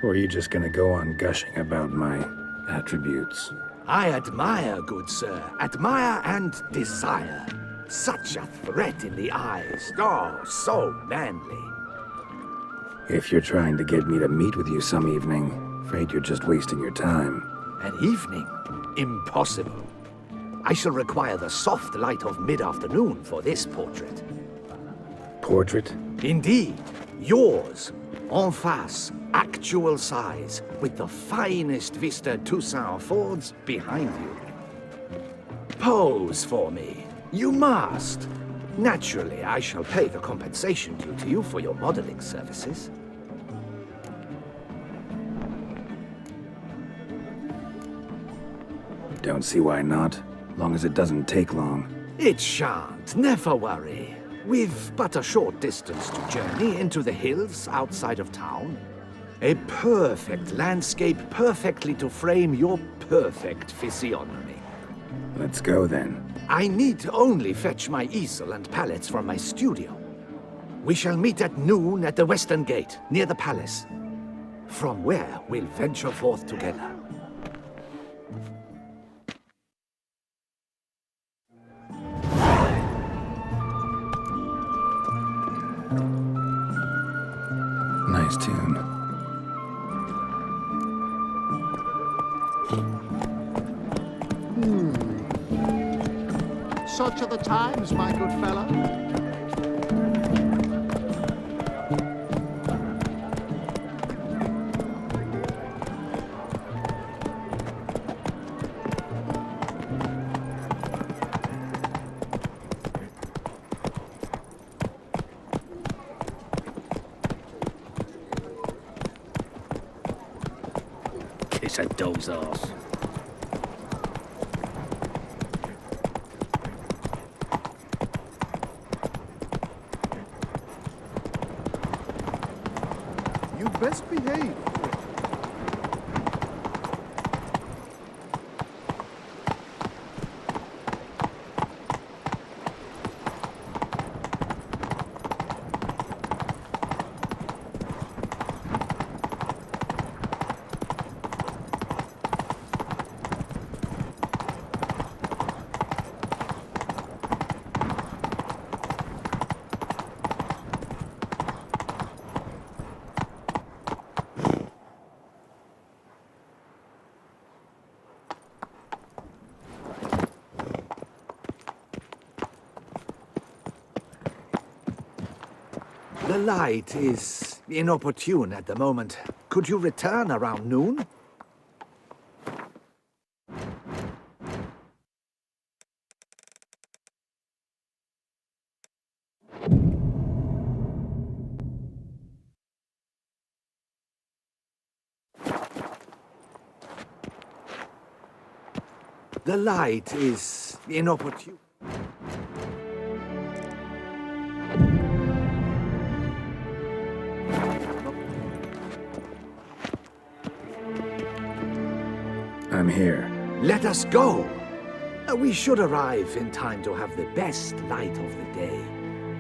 Or are you just gonna go on gushing about my attributes? I admire, good sir. Admire and desire. Such a threat in the eyes. Oh, so manly. If you're trying to get me to meet with you some evening, afraid you're just wasting your time. An evening? Impossible. I shall require the soft light of mid-afternoon for this portrait. Portrait? Indeed. Yours. En face. Actual size. With the finest vista Toussaint affords behind you. Pose for me. You must. Naturally, I shall pay the compensation due to you for your modeling services. Don't see why not, long as it doesn't take long. It shan't, never worry. We've but a short distance to journey into the hills outside of town. A perfect landscape perfectly to frame your perfect physiognomy. Let's go then. I need only fetch my easel and palettes from my studio. We shall meet at noon at the western gate, near the palace. From where we'll venture forth together. Nice tune. Such are the times, my good fellow. Kiss a dog's ass. You best behave. The light is inopportune at the moment. Could you return around noon? The light is inopportune. I'm here. Let us go! We should arrive in time to have the best light of the day.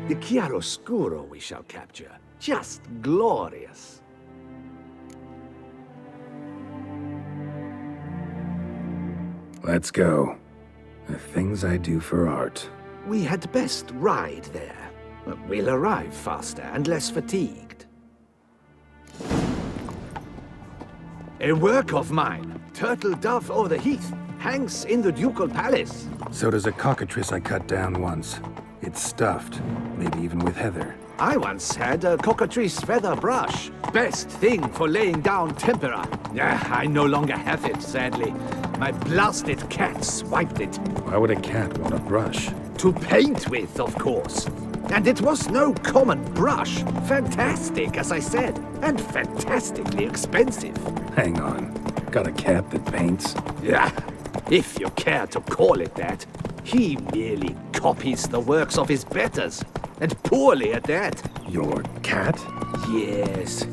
The chiaroscuro we shall capture. Just glorious. Let's go. The things I do for art. We had best ride there. We'll arrive faster and less fatigued. A work of mine, Turtle Dove o'er the Heath, hangs in the ducal palace. So does a cockatrice I cut down once. It's stuffed, maybe even with heather. I once had a cockatrice feather brush. Best thing for laying down tempera. I no longer have it, sadly. My blasted cat swiped it. Why would a cat want a brush? To paint with, of course. And it was no common brush. Fantastic, as I said. And fantastically expensive. Hang on. Got a cat that paints? Yeah, if you care to call it that. He merely copies the works of his betters. And poorly at that. Your cat? Yes.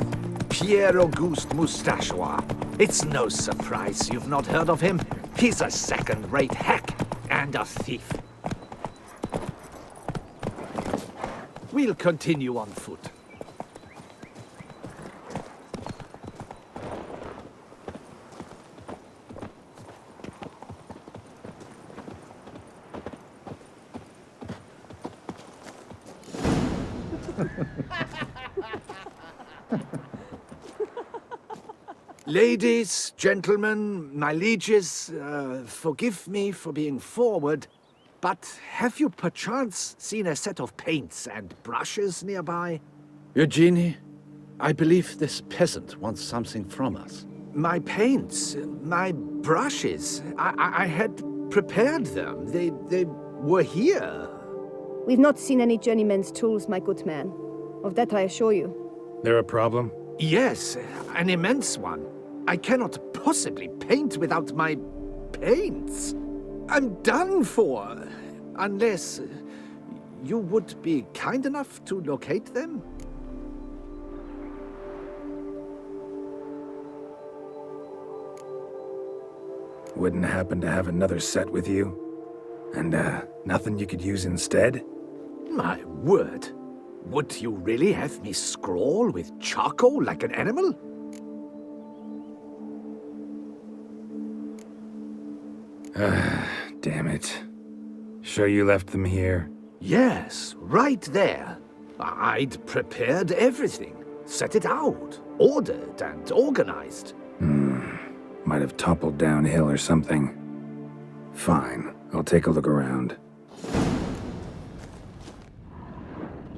Pierre-Auguste Moustachois. It's no surprise you've not heard of him. He's a second-rate hack and a thief. We'll continue on foot. Ladies, gentlemen, my lieges, forgive me for being forward, but have you perchance seen a set of paints and brushes nearby? Eugenie, I believe this peasant wants something from us. My paints, my brushes, I had prepared them. They were here. We've not seen any journeyman's tools, my good man. Of that I assure you. There a problem? Yes, an immense one. I cannot possibly paint without my paints. I'm done for. Unless you would be kind enough to locate them? Wouldn't happen to have another set with you? And, nothing you could use instead? My word. Would you really have me scrawl with charcoal like an animal? Damn it. Sure you left them here? Yes, right there. I'd prepared everything. Set it out. Ordered and organized. Might have toppled downhill or something. Fine, I'll take a look around.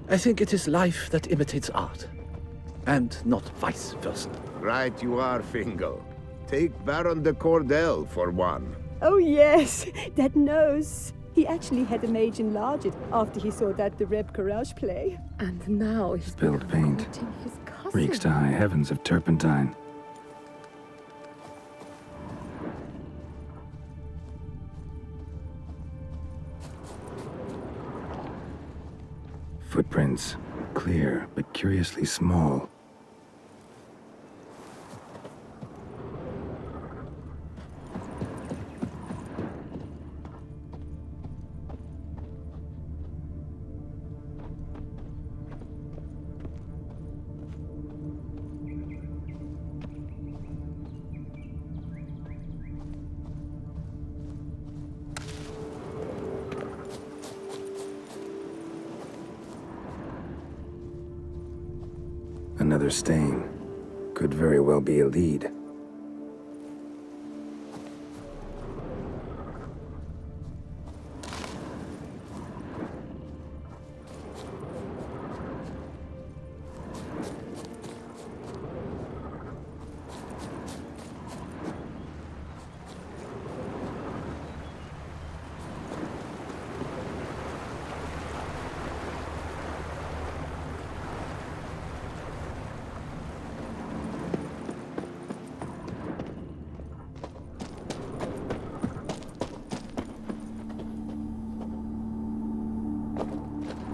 I think it is life that imitates art, and not vice versa. Right you are, Fingal. Take Baron de Cordel for one. Oh yes, that nose. He actually had a mage enlarge it after he saw that the Reb Courage play. And now he's Spilled paint. promoting his cousin. Reeks to high heavens of turpentine. Footprints. Clear, but curiously small. Another stain. Could very well be a lead.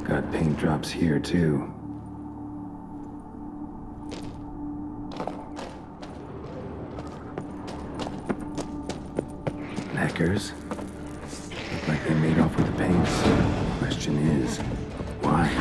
Got paint drops here, too. Knackers? Look like they made off with the paints. Question is, why?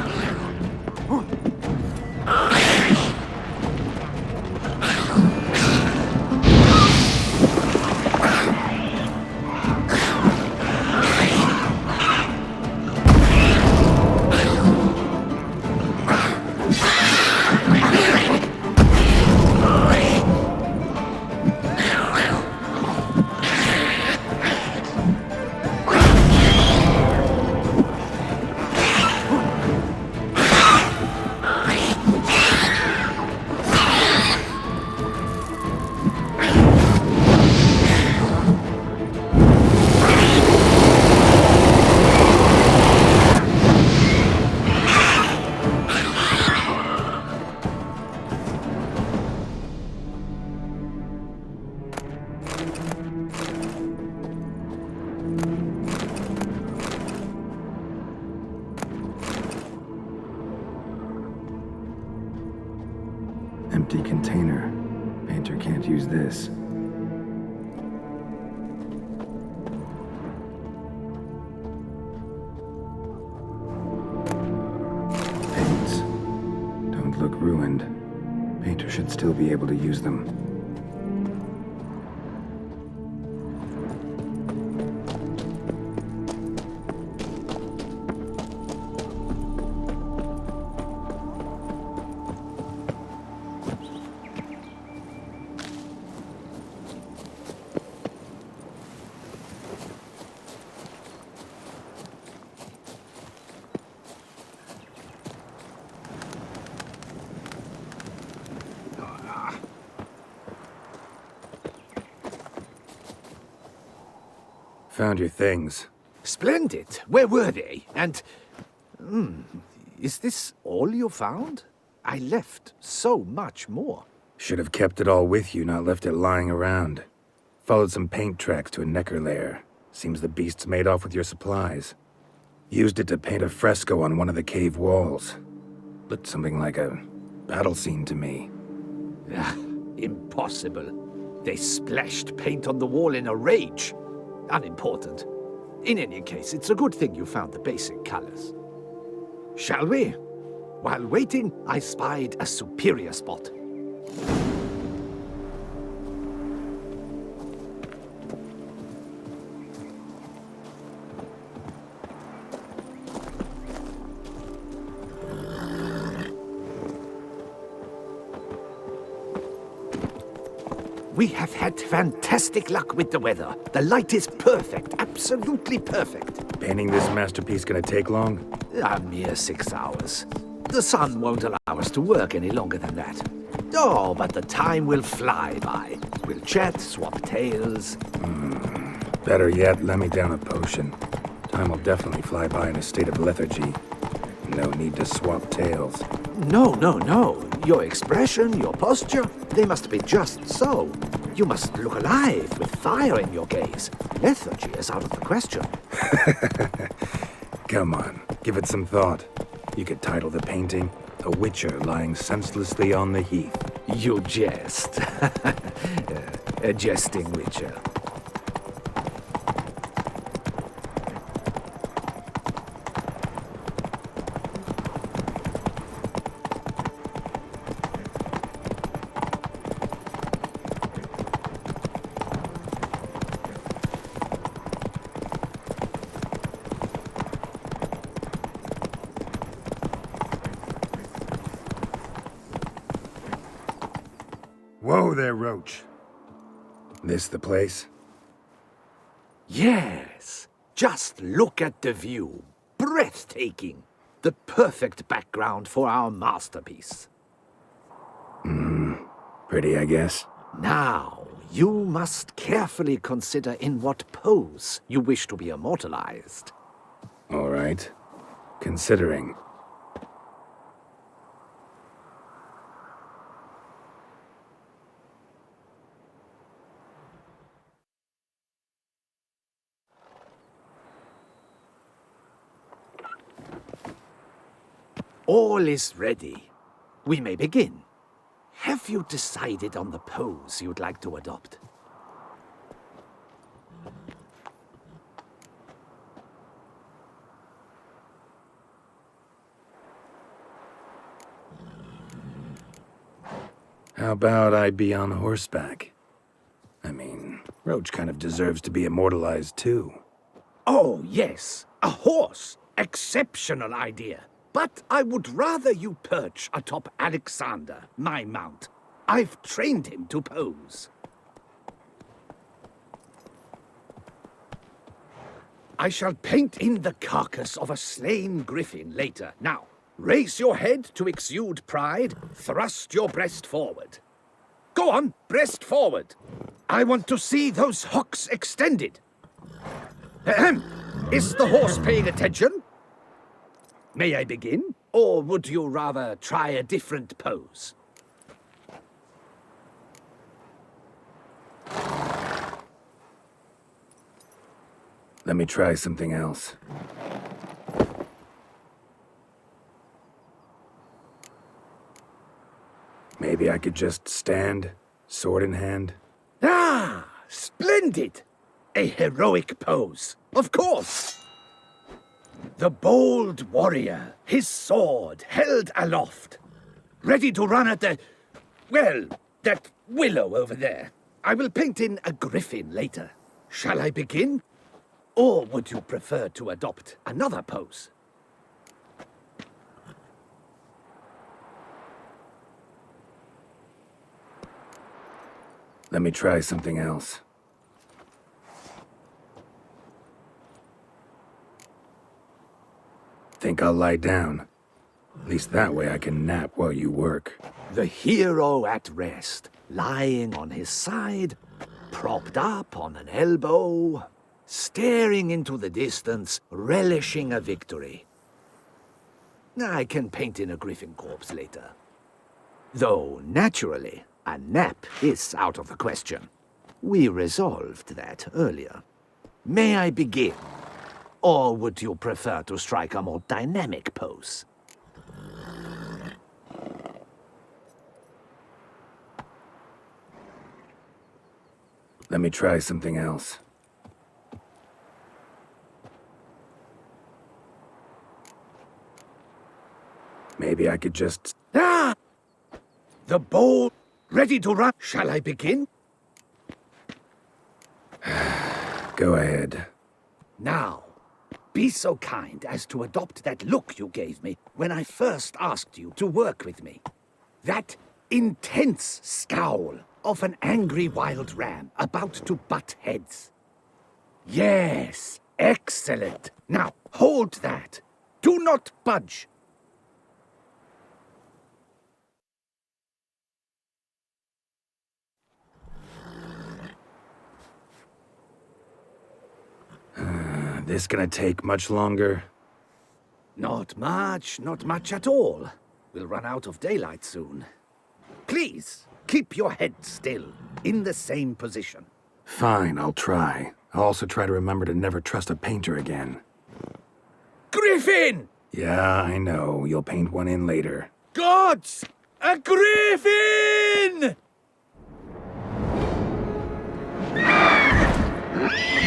Empty container. Painter can't use this. Paints. Don't look ruined. Painter should still be able to use them. Found your things. Splendid. Where were they? And... is this all you found? I left so much more. Should have kept it all with you, not left it lying around. Followed some paint tracks to a necker lair. Seems the beast's made off with your supplies. Used it to paint a fresco on one of the cave walls. Looked something like a battle scene to me. Impossible. They splashed paint on the wall in a rage. Unimportant. In any case, it's a good thing you found the basic colors. Shall we? While waiting, I spied a superior spot. We have had fantastic luck with the weather. The light is perfect, absolutely perfect. Painting this masterpiece gonna take long? A mere 6 hours. The sun won't allow us to work any longer than that. Oh, but the time will fly by. We'll chat, swap tales. Better yet, let me down a potion. Time will definitely fly by in a state of lethargy. No need to swap tales. No. Your expression, your posture, they must be just so. You must look alive with fire in your gaze. Lethargy is out of the question. Come on, give it some thought. You could title the painting, A Witcher Lying Senselessly on the Heath. You jest. A jesting witcher. Whoa there, Roach. This the place? Yes. Just look at the view. Breathtaking. The perfect background for our masterpiece. Pretty, I guess. Now, you must carefully consider in what pose you wish to be immortalized. All right. Considering. All is ready. We may begin. Have you decided on the pose you'd like to adopt? How about I be on horseback? I mean, Roach kind of deserves to be immortalized too. Oh, yes. A horse. Exceptional idea. But I would rather you perch atop Alexander, my mount. I've trained him to pose. I shall paint in the carcass of a slain griffin later. Now, raise your head to exude pride. Thrust your breast forward. Go on, breast forward. I want to see those hocks extended. Ahem. Is the horse paying attention? May I begin? Or would you rather try a different pose? Let me try something else. Maybe I could just stand, sword in hand. Ah, splendid! A heroic pose, of course! The bold warrior, his sword held aloft, ready to run at that willow over there. I will paint in a griffin later. Shall I begin? Or would you prefer to adopt another pose? Let me try something else. Think I'll lie down. At least that way I can nap while you work. The hero at rest, lying on his side, propped up on an elbow. staring into the distance, relishing a victory. I can paint in a griffin corpse later. Though, naturally, a nap is out of the question. We resolved that earlier. May I begin? Or would you prefer to strike a more dynamic pose? Let me try something else. Maybe I could just... Ah! The bowl, ready to run. Shall I begin? Go ahead. Now, be so kind as to adopt that look you gave me when I first asked you to work with me. That intense scowl of an angry wild ram about to butt heads. Yes, excellent. Now, hold that. Do not budge. This gonna take much longer? Not much at all. We'll run out of daylight soon. Please, keep your head still, in the same position. Fine, I'll try. I'll also try to remember to never trust a painter again. Griffin! Yeah, I know. You'll paint one in later. Gods! A griffin!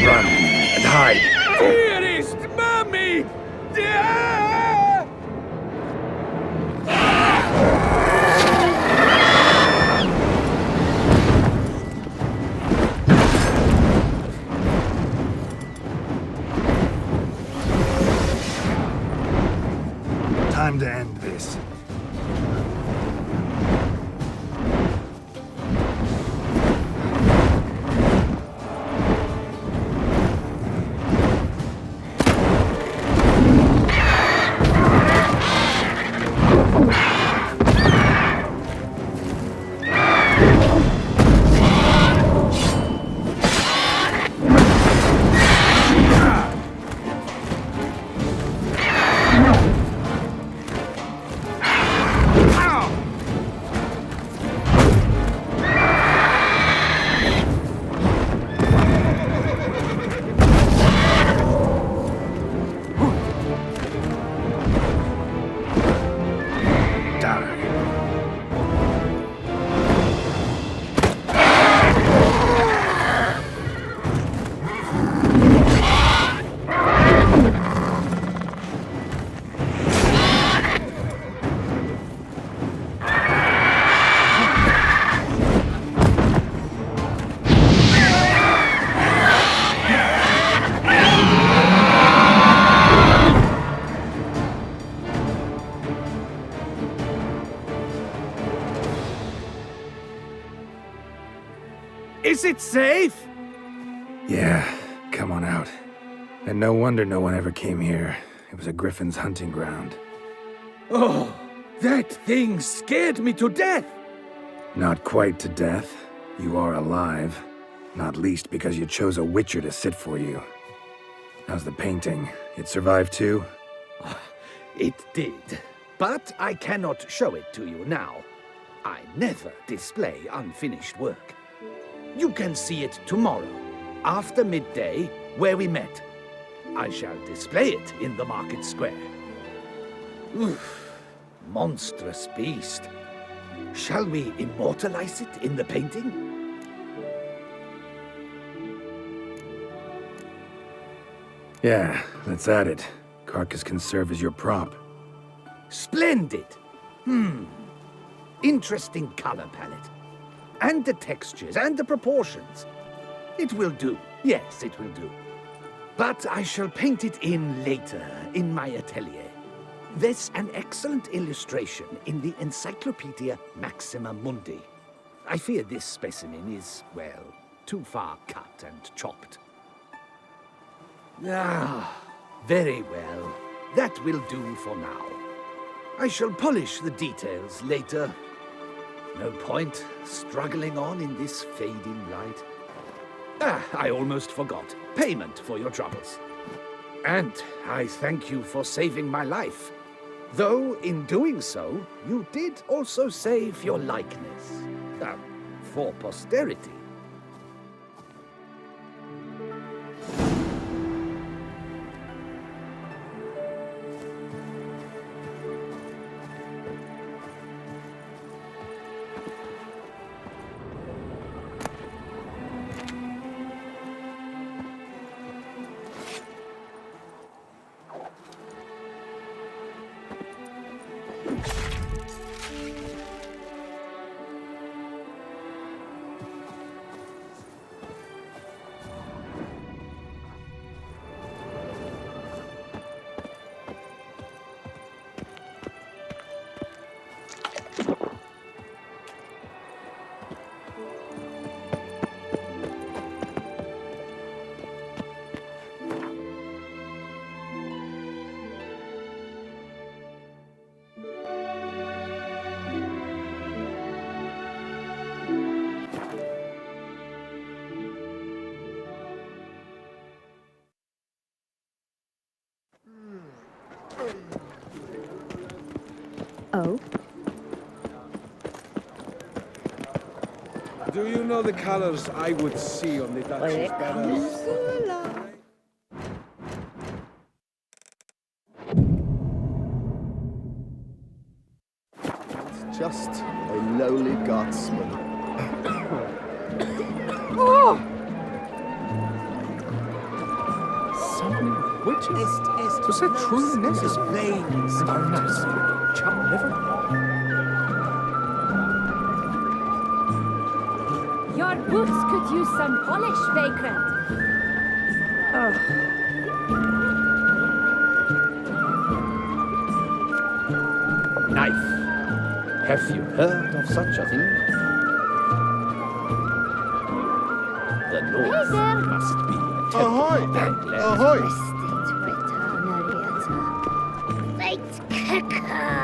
Run and hide! Dearest Mummy! Time to end this. Is it safe? Yeah, come on out. And no wonder no one ever came here. It was a griffin's hunting ground. Oh, that thing scared me to death. Not quite to death. You are alive. Not least because you chose a witcher to sit for you. How's the painting? It survived too? It did. But I cannot show it to you now. I never display unfinished work. You can see it tomorrow, after midday, where we met. I shall display it in the market square. Oof, monstrous beast. Shall we immortalize it in the painting? Yeah, let's add it. Carcass can serve as your prop. Splendid! Interesting color palette. And the textures, and the proportions. It will do. Yes, it will do. But I shall paint it in later, in my atelier. There's an excellent illustration in the Encyclopedia Maxima Mundi. I fear this specimen is, well, too far cut and chopped. Ah, very well. That will do for now. I shall polish the details later. No point struggling on in this fading light. I almost forgot. Payment for your troubles. And I thank you for saving my life. Though, in doing so, you did also save your likeness. For posterity. Oh? Do you know the colors I would see on the Duchess' banners? It's just a lowly guardsman. Was that truly necessary? Your boots could use some polish, Vagrant. Knife. Have you heard of such a thing? The North there. must be a temple Ahoy! of that land. Ahoy! Fate kicker!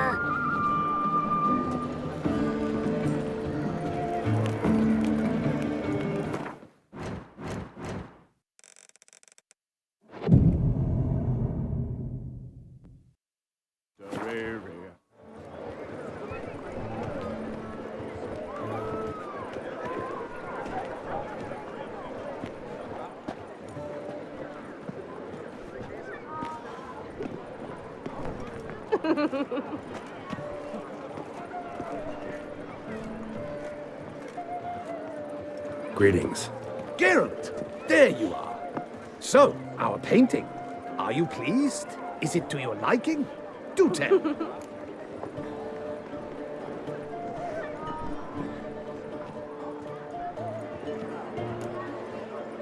Greetings. Geralt, there you are. So, our painting. Are you pleased? Is it to your liking? Do tell.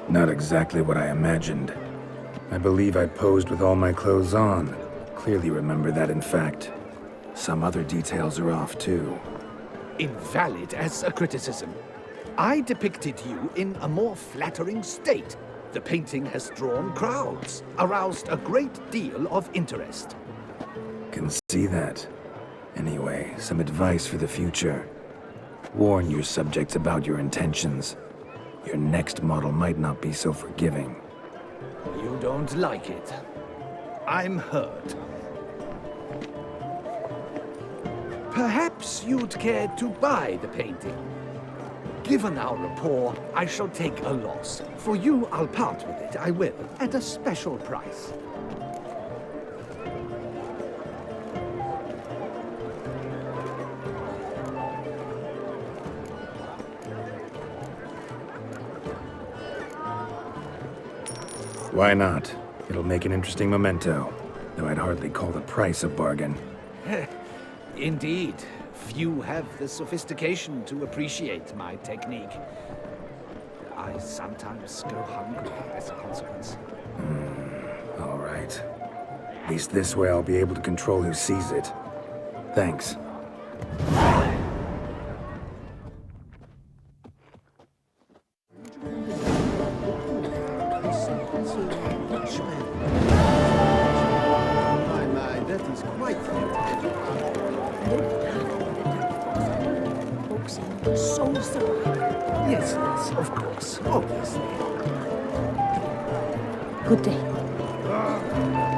Not exactly what I imagined. I believe I posed with all my clothes on. Clearly remember that, in fact. Some other details are off, too. Invalid as a criticism. I depicted you in a more flattering state. The painting has drawn crowds, aroused a great deal of interest. Can see that. Anyway, some advice for the future. Warn your subjects about your intentions. Your next model might not be so forgiving. You don't like it. I'm hurt. Perhaps you'd care to buy the painting. Given our rapport, I shall take a loss. For you, I'll part with it, I will, at a special price. Why not? It'll make an interesting memento, though I'd hardly call the price a bargain. Indeed. Few have the sophistication to appreciate my technique. I sometimes go hungry as a consequence. All right. At least this way I'll be able to control who sees it. Thanks. My, that is quite So sorry. Yes, Yes, of course, obviously. Good day.